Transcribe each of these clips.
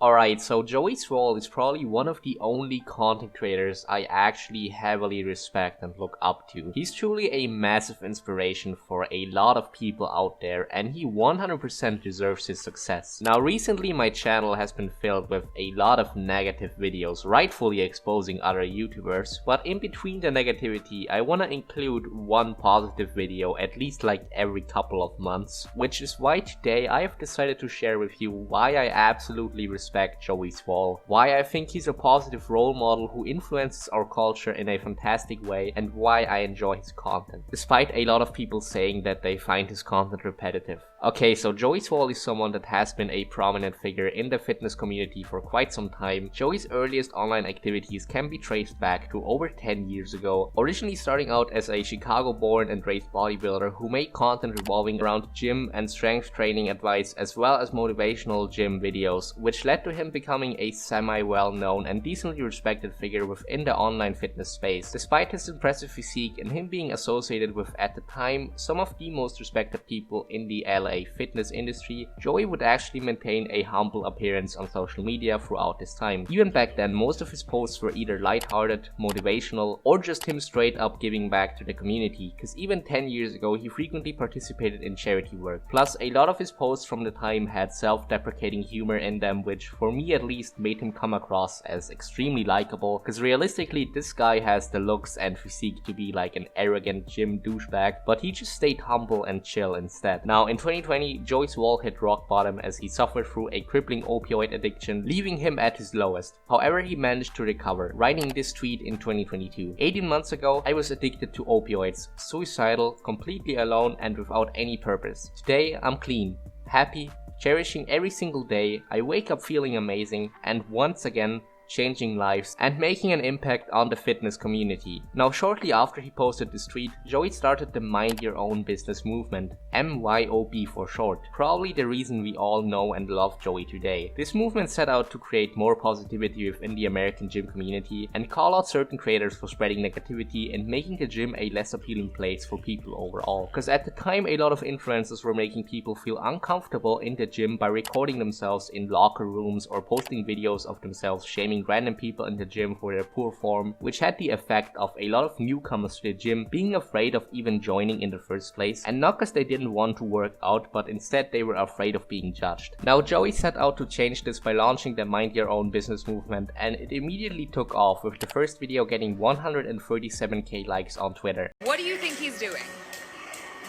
Alright, so JoeySwoll is probably one of the only content creators I actually heavily respect and look up to. He's truly a massive inspiration for a lot of people out there, and he 100% deserves his success. Now recently my channel has been filled with a lot of negative videos, rightfully exposing other YouTubers, but in between the negativity I wanna include one positive video at least like every couple of months, which is why today I have decided to share with you why I absolutely respect JoeySwoll, why I think he's a positive role model who influences our culture in a fantastic way, and why I enjoy his content, despite a lot of people saying that they find his content repetitive. Okay, so JoeySwoll is someone that has been a prominent figure in the fitness community for quite some time. Joey's earliest online activities can be traced back to over 10 years ago, originally starting out as a Chicago-born and raised bodybuilder who made content revolving around gym and strength training advice as well as motivational gym videos, which led to him becoming a semi-well-known and decently respected figure within the online fitness space, despite his impressive physique and him being associated with, at the time, some of the most respected people in the LA fitness industry. Joey would actually maintain a humble appearance on social media throughout this time. Even back then, most of his posts were either lighthearted, motivational, or just him straight up giving back to the community, because even 10 years ago he frequently participated in charity work. Plus, a lot of his posts from the time had self-deprecating humor in them, which for me at least made him come across as extremely likable, because realistically this guy has the looks and physique to be like an arrogant gym douchebag, but he just stayed humble and chill instead. Now in 2020, JoeySwoll hit rock bottom as he suffered through a crippling opioid addiction, leaving him at his lowest. However, he managed to recover, writing this tweet in 2022. 18 months ago, I was addicted to opioids, suicidal, completely alone and without any purpose. Today, I'm clean, happy, cherishing every single day. I wake up feeling amazing and once again changing lives and making an impact on the fitness community. Now shortly after he posted this tweet, Joey started the Mind Your Own Business movement, MYOB for short, probably the reason we all know and love Joey today. This movement set out to create more positivity within the American gym community and call out certain creators for spreading negativity and making the gym a less appealing place for people overall. Because at the time a lot of influencers were making people feel uncomfortable in the gym by recording themselves in locker rooms or posting videos of themselves shaming random people in the gym for their poor form, which had the effect of a lot of newcomers to the gym being afraid of even joining in the first place, and not because they didn't want to work out, but instead they were afraid of being judged. Now Joey set out to change this by launching the Mind Your Own Business movement, and it immediately took off, with the first video getting 137k likes on Twitter. What do you think he's doing?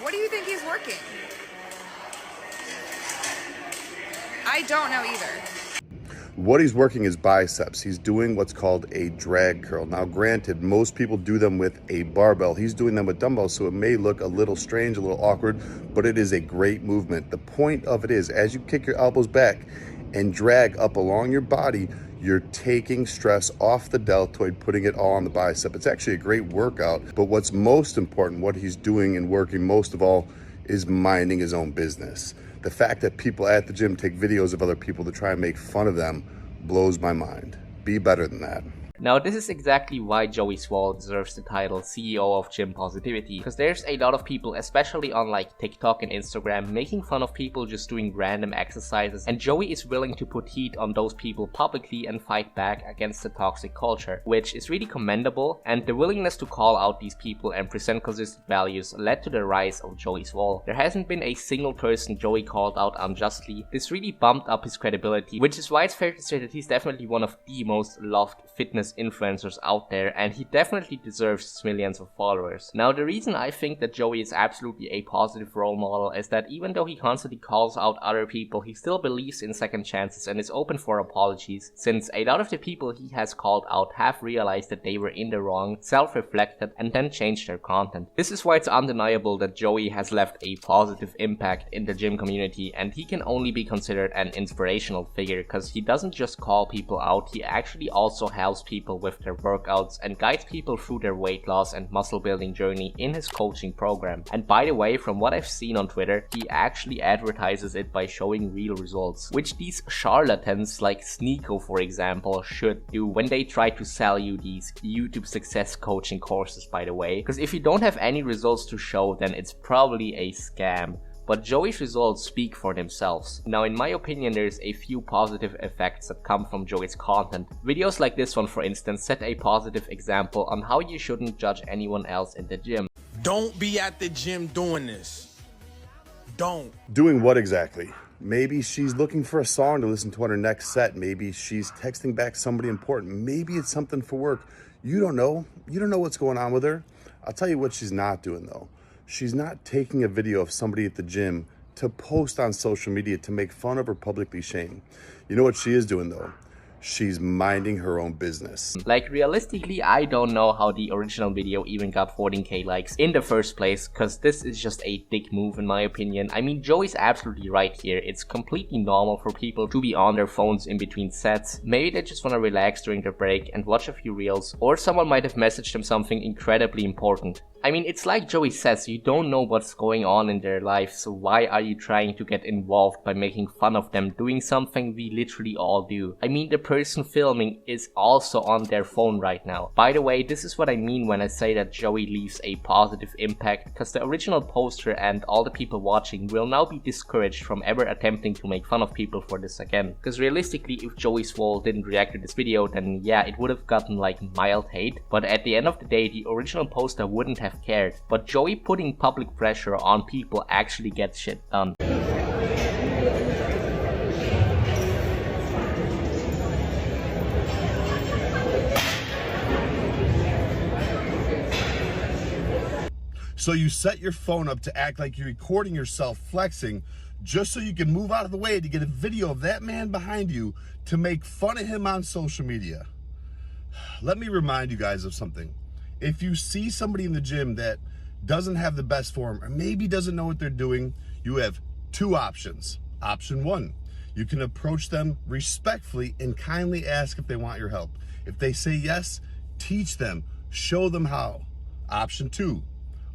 What do you think he's working? I don't know either. What he's working is biceps. He's doing what's called a drag curl. Now granted, most people do them with a barbell. He's doing them with dumbbells, so it may look a little strange, a little awkward, but it is a great movement. The point of it is, as you kick your elbows back and drag up along your body, you're taking stress off the deltoid, putting it all on the bicep. It's actually a great workout, but what's most important, what he's doing and working most of all, is minding his own business. The fact that people at the gym take videos of other people to try and make fun of them blows my mind. Be better than that. Now this is exactly why JoeySwoll deserves the title CEO of Gym Positivity, because there's a lot of people, especially on like TikTok and Instagram, making fun of people just doing random exercises, and Joey is willing to put heat on those people publicly and fight back against the toxic culture, which is really commendable, and the willingness to call out these people and present consistent values led to the rise of JoeySwoll. There hasn't been a single person Joey called out unjustly. This really bumped up his credibility, which is why it's fair to say that he's definitely one of the most loved fitness influencers out there, and he definitely deserves his millions of followers. Now the reason I think that Joey is absolutely a positive role model is that even though he constantly calls out other people, he still believes in second chances and is open for apologies, since a lot of the people he has called out have realized that they were in the wrong, self-reflected, and then changed their content. This is why it's undeniable that Joey has left a positive impact in the gym community, and he can only be considered an inspirational figure because he doesn't just call people out, he actually also helps people with their workouts and guides people through their weight loss and muscle building journey in his coaching program. And by the way, from what I've seen on Twitter, he actually advertises it by showing real results, which these charlatans like Sneeko for example should do when they try to sell you these YouTube success coaching courses, by the way, because if you don't have any results to show, then it's probably a scam. but Joey's results speak for themselves. Now in my opinion, there's a few positive effects that come from Joey's content. Videos like this one, for instance, set a positive example on how you shouldn't judge anyone else in the gym. Don't be at the gym doing this. Don't. Doing what exactly? Maybe she's looking for a song to listen to on her next set. Maybe she's texting back somebody important. Maybe it's something for work. You don't know. You don't know what's going on with her. I'll tell you what she's not doing though. She's not taking a video of somebody at the gym to post on social media to make fun of or publicly shame. You know what she is doing though? She's minding her own business. Like realistically, I don't know how the original video even got 14k likes in the first place, cause this is just a dick move in my opinion. I mean, Joey's absolutely right here. It's completely normal for people to be on their phones in between sets. Maybe they just wanna relax during their break and watch a few reels, or someone might have messaged them something incredibly important. I mean, it's like Joey says, you don't know what's going on in their life, so why are you trying to get involved by making fun of them doing something we literally all do? I mean, the person filming is also on their phone right now. By the way, this is what I mean when I say that Joey leaves a positive impact, because the original poster and all the people watching will now be discouraged from ever attempting to make fun of people for this again. Because realistically, if JoeySwoll didn't react to this video, then yeah, it would have gotten like mild hate, but at the end of the day, the original poster wouldn't have cared. But Joey putting public pressure on people actually gets shit done. So you set your phone up to act like you're recording yourself flexing just so you can move out of the way to get a video of that man behind you to make fun of him on social media. Let me remind you guys of something. If you see somebody in the gym that doesn't have the best form or maybe doesn't know what they're doing, you have two options. Option one, you can approach them respectfully and kindly ask if they want your help. If they say yes, teach them, show them how. Option two,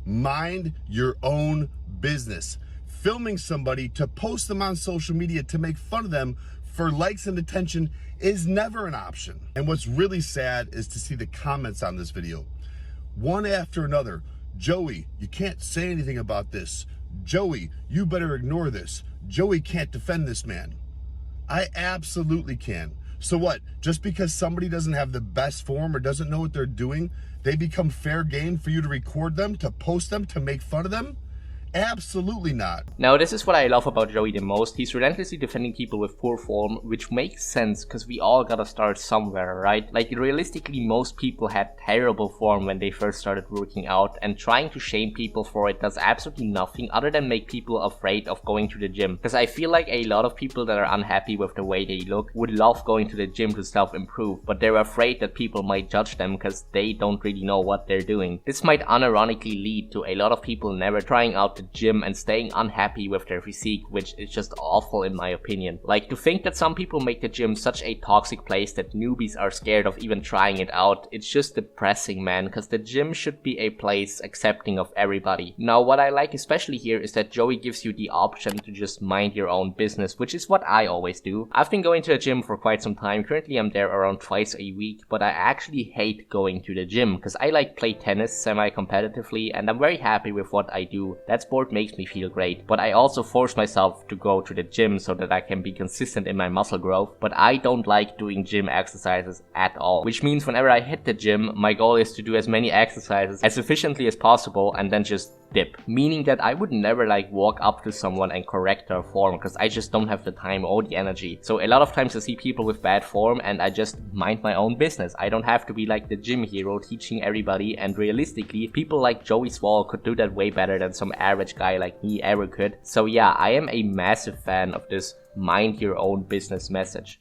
mind your own business. Filming somebody to post them on social media to make fun of them for likes and attention is never an option. And what's really sad is to see the comments on this video. One after another. Joey, you can't say anything about this. Joey, you better ignore this. Joey can't defend this man. I absolutely can. So what? Just because somebody doesn't have the best form or doesn't know what they're doing, they become fair game for you to record them, to post them, to make fun of them? Absolutely not. Now this is what I love about Joey the most. He's relentlessly defending people with poor form, which makes sense because we all gotta start somewhere, right? Like realistically, most people had terrible form when they first started working out, and trying to shame people for it does absolutely nothing other than make people afraid of going to the gym. Because I feel like a lot of people that are unhappy with the way they look would love going to the gym to self-improve, but they're afraid that people might judge them because they don't really know what they're doing. This might unironically lead to a lot of people never trying out the gym and staying unhappy with their physique, which is just awful in my opinion. Like, to think that some people make the gym such a toxic place that newbies are scared of even trying it out, it's just depressing, man, because the gym should be a place accepting of everybody. Now what I like especially here is that Joey gives you the option to just mind your own business, which is what I always do. I've been going to the gym for quite some time. Currently I'm there around twice a week, but I actually hate going to the gym because I like play tennis semi-competitively and I'm very happy with what I do. That sport makes me feel great, but I also force myself to go to the gym so that I can be consistent in my muscle growth, but I don't like doing gym exercises at all, which means whenever I hit the gym, my goal is to do as many exercises as efficiently as possible and then just dip, meaning that I would never like walk up to someone and correct their form because I just don't have the time or the energy. So a lot of times I see people with bad form and I just mind my own business. I don't have to be like the gym hero teaching everybody, and realistically people like JoeySwoll could do that way better than some average guy like me ever could. So yeah, I am a massive fan of this mind your own business message.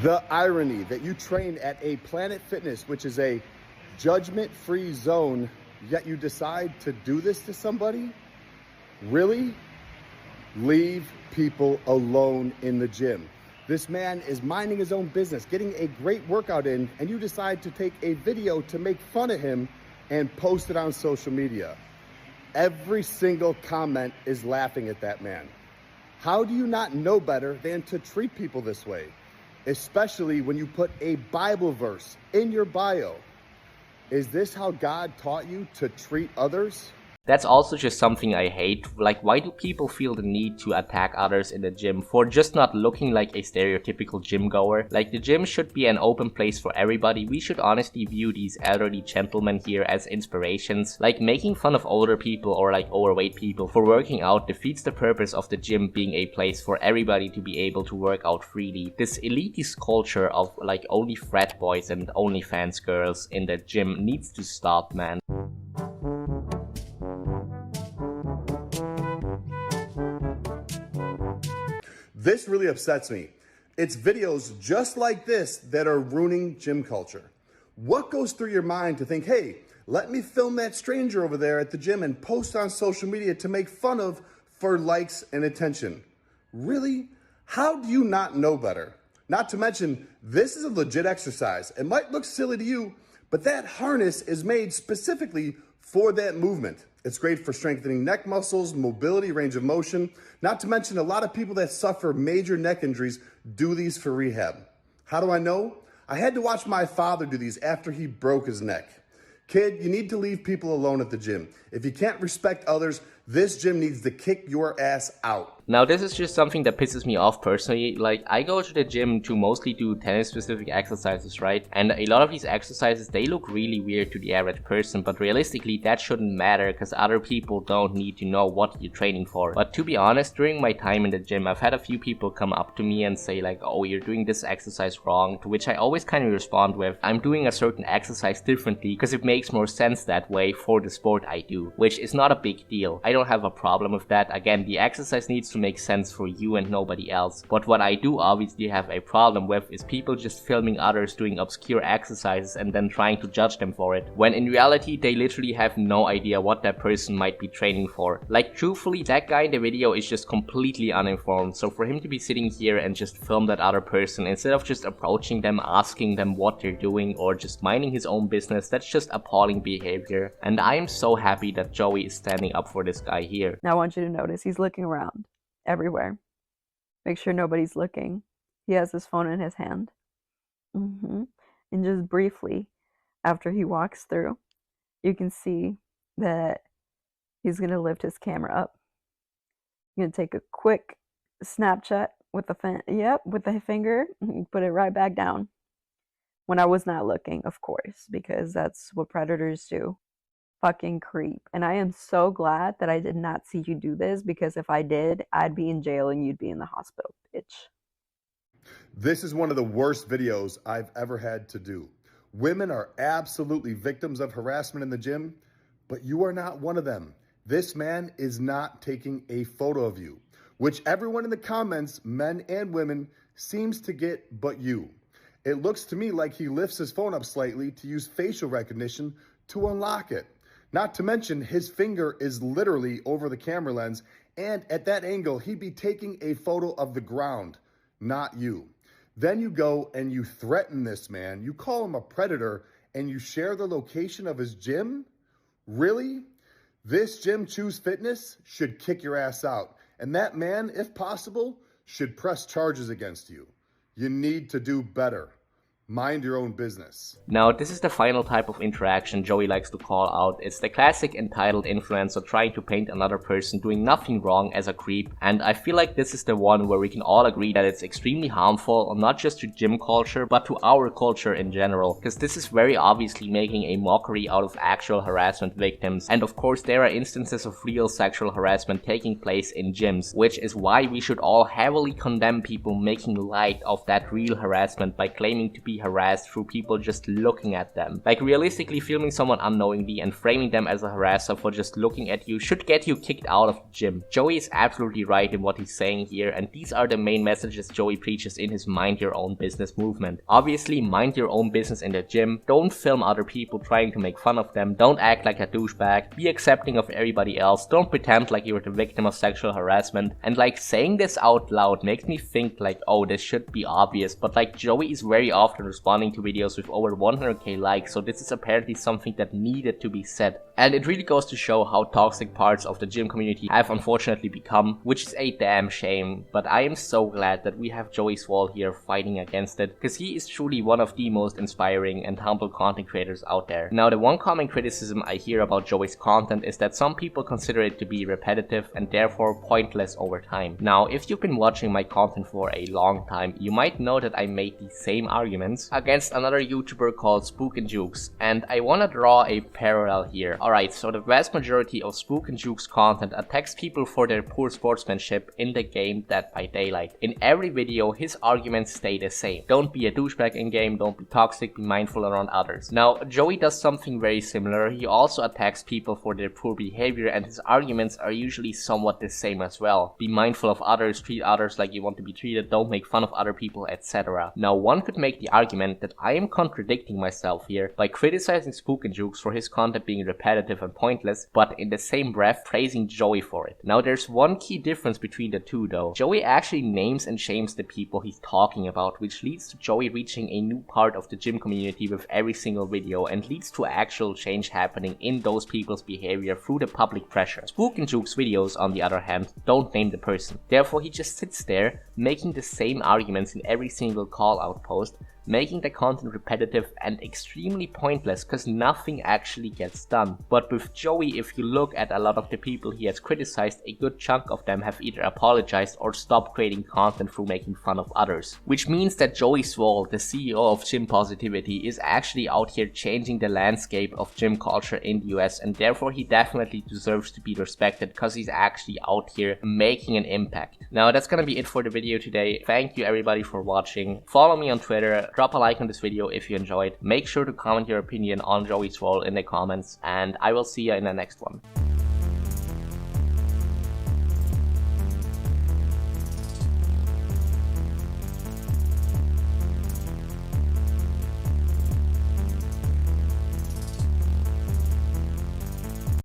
The irony that you train at a Planet Fitness, which is a judgment-free zone, yet you decide to do this to somebody? Really? Leave people alone in the gym. This man is minding his own business, getting a great workout in, and you decide to take a video to make fun of him and post it on social media. Every single comment is laughing at that man. How do you not know better than to treat people this way? Especially when you put a Bible verse in your bio. Is this how God taught you to treat others? That's also just something I hate. Like, why do people feel the need to attack others in the gym for just not looking like a stereotypical gym goer? Like, the gym should be an open place for everybody. We should honestly view these elderly gentlemen here as inspirations. Like, making fun of older people or like overweight people for working out defeats the purpose of the gym being a place for everybody to be able to work out freely. This elitist culture of like only frat boys and OnlyFans girls in the gym needs to stop, man. This really upsets me. It's videos just like this that are ruining gym culture. What goes through your mind to think, hey, let me film that stranger over there at the gym and post on social media to make fun of for likes and attention? Really? How do you not know better? Not to mention, this is a legit exercise. It might look silly to you, but that harness is made specifically for that movement. It's great for strengthening neck muscles, mobility, range of motion. Not to mention a lot of people that suffer major neck injuries do these for rehab. How do I know? I had to watch my father do these after he broke his neck. Kid, you need to leave people alone at the gym. If you can't respect others, this gym needs to kick your ass out. Now, this is just something that pisses me off personally. Like, I go to the gym to mostly do tennis specific exercises, right? And a lot of these exercises, they look really weird to the average person, but realistically that shouldn't matter because other people don't need to know what you're training for. But to be honest, during my time in the gym, I've had a few people come up to me and say like, oh, you're doing this exercise wrong, to which I always kind of respond with, I'm doing a certain exercise differently because it makes more sense that way for the sport I do, which is not a big deal. I don't have a problem with that. Again, the exercise needs to make sense for you and nobody else. But what I do obviously have a problem with is people just filming others doing obscure exercises and then trying to judge them for it, when in reality they literally have no idea what that person might be training for. Like, truthfully, that guy in the video is just completely uninformed, so for him to be sitting here and just film that other person instead of just approaching them, asking them what they're doing, or just minding his own business, that's just appalling behavior. And I am so happy that Joey is standing up for this guy here. Now I want you to notice he's looking around everywhere. Make sure nobody's looking. He has his phone in his hand. And just briefly, after he walks through, you can see that he's going to lift his camera up. He's going to take a quick Snapchat with the finger, and put it right back down. When I was not looking, of course, because that's what predators do. Fucking creep. And I am so glad that I did not see you do this, because if I did, I'd be in jail and you'd be in the hospital, bitch. This is one of the worst videos I've ever had to do. Women are absolutely victims of harassment in the gym, but you are not one of them. This man is not taking a photo of you, which everyone in the comments, men and women, seems to get but you. It looks to me like he lifts his phone up slightly to use facial recognition to unlock it. Not to mention his finger is literally over the camera lens, and at that angle, he'd be taking a photo of the ground, not you. Then you go and you threaten this man, you call him a predator, and you share the location of his gym? Really? This gym, Choose Fitness, should kick your ass out. And that man, if possible, should press charges against you. You need to do better. Mind your own business. Now, this is the final type of interaction Joey likes to call out. It's the classic entitled influencer trying to paint another person doing nothing wrong as a creep, and I feel like this is the one where we can all agree that it's extremely harmful, not just to gym culture, but to our culture in general, because this is very obviously making a mockery out of actual harassment victims, and of course there are instances of real sexual harassment taking place in gyms, which is why we should all heavily condemn people making light of that real harassment by claiming to be harassed through people just looking at them. Like, realistically, filming someone unknowingly and framing them as a harasser for just looking at you should get you kicked out of the gym. Joey is absolutely right in what he's saying here, and these are the main messages Joey preaches in his mind your own business movement. Obviously, mind your own business in the gym, don't film other people trying to make fun of them, don't act like a douchebag, be accepting of everybody else, don't pretend like you're the victim of sexual harassment. And like, saying this out loud makes me think like, oh, this should be obvious, but like, Joey is very often and responding to videos with over 100k likes, so this is apparently something that needed to be said. And it really goes to show how toxic parts of the gym community have unfortunately become, which is a damn shame. But I am so glad that we have JoeySwoll here fighting against it, because he is truly one of the most inspiring and humble content creators out there. Now, the one common criticism I hear about Joey's content is that some people consider it to be repetitive and therefore pointless over time. Now, if you've been watching my content for a long time, you might know that I made the same arguments against another YouTuber called Spook and Jukes, and I wanna draw a parallel here. Alright, so the vast majority of Spook and Jukes content attacks people for their poor sportsmanship in the game Dead by Daylight. In every video, his arguments stay the same. Don't be a douchebag in game, don't be toxic, be mindful around others. Now, Joey does something very similar. He also attacks people for their poor behavior, and his arguments are usually somewhat the same as well. Be mindful of others, treat others like you want to be treated, don't make fun of other people, etc. Now, one could make the argument that I am contradicting myself here by criticizing Spook and Jukes for his content being repetitive and pointless, but in the same breath praising Joey for it. Now, there's one key difference between the two though. Joey actually names and shames the people he's talking about, which leads to Joey reaching a new part of the gym community with every single video and leads to actual change happening in those people's behavior through the public pressure. Spook and Jukes videos, on the other hand, don't name the person. Therefore, he just sits there making the same arguments in every single call out post, making the content repetitive and extremely pointless because nothing actually gets done. But with Joey, if you look at a lot of the people he has criticized, a good chunk of them have either apologized or stopped creating content through making fun of others. Which means that JoeySwoll, the CEO of Gym Positivity, is actually out here changing the landscape of gym culture in the US, and therefore he definitely deserves to be respected because he's actually out here making an impact. Now, that's gonna be it for the video today. Thank you everybody for watching. Follow me on Twitter. Drop a like on this video if you enjoyed. Make sure to comment your opinion on JoeySwoll in the comments, and I will see you in the next one.